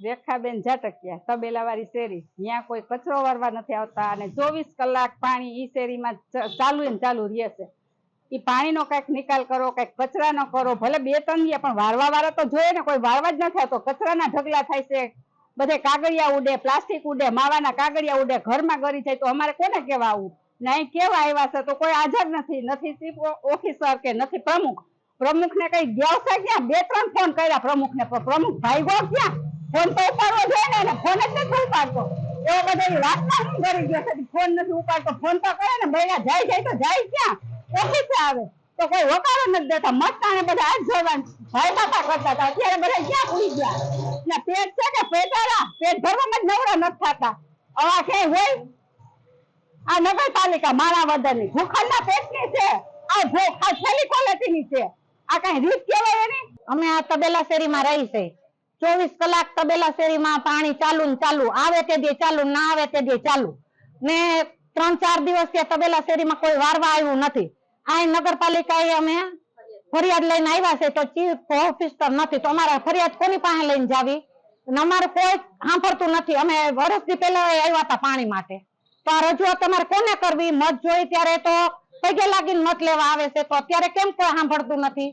રેખાબેન ઝાટકિયા, તબેલાવાળી શેરી. ત્યાં કોઈ કચરો વારવા નથી આવતા અને 24 કલાક પાણી ઈ શેરીમાં ચાલુ ને ચાલુ રહે છે. ઈ પાણીનો કઈક નિકાલ કરો, કઈક કચરાનો કરો, ભલે 2-3 દિવસ પણ વારવા વાળા તો જોઈએ ને. કોઈ વારવા જ નથી આવતો. કચરાના ઢગલા થાય છે, બધે કાગળિયા ઉડે, પ્લાસ્ટિક ઉડે, માવાના કાગળિયા ઉડે, ઘરમાં ગરી જાય તો અમારે કોને કેવા આવું? નહીં કેવા આવ્યા છે તો કોઈ હાજર નથી, નથી ચીફ ઓફિસર કે નથી પ્રમુખ. પ્રમુખને કઈ ગયા છે ક્યાં? 2-3 ફોન કર્યા પ્રમુખને, પણ પ્રમુખ ભાઈગો ક્યાં? ફોન તો ઉપાડવો જોઈએ ને, ફોન જ નથી ઉપાડતો. એવો બધા વાતમાં શું કરી ગયો છે? ફોન નથી ઉપાડતો, ફોન તો કરે ને. બૈરા જાય તો જાય ક્યાં? ઓફિસે આવે તો કોઈ હોકારો નથી દેતા. મતદાને બધા હાથ જોડવાનું ભાઈ બાપા કરતા હતા, અત્યારે બધા ક્યાં ભૂલી ગયા? ને પેટ છે કે પેટારા, પેટ ભરવામાં જ નવરા નથી થતા. આવા ક્યાંય હોય? આ નગરપાલિકા માણાવદરની ભૂખંડના પેટની છે, આ ભૂખ આ છેલ્લી ક્વોલિટીની છે. આ કઈ રીત કહેવાય એની? અમે આ તબેલા શેરીમાં રહી છે. 24 કલાક તબેલા શેરીમાં પાણી ચાલુ ને ચાલુ, આવે તે દી ચાલુ, ના આવે તે દી ચાલુ. ને 3-4 દિવસથી તબેલા શેરીમાં કોઈ વારવા આવ્યું નથી. આ નગરપાલિકાએ અમે ફરિયાદ લઈને આવ્યા છે તો ચીફ ઓફિસર નથી, તો અમારે ફરિયાદ કોની પાસે લઈને જાવી? અમારે કોઈ સાંભળતું નથી. અમે વર્ષથી પહેલા આવ્યા હતા પાણી માટે, તો આ રજૂઆત તમારે કોને કરવી? મત જોઈ ત્યારે તો પગે લાગીને મત લેવા આવે છે, તો અત્યારે કેમ કોઈ સાંભળતું નથી?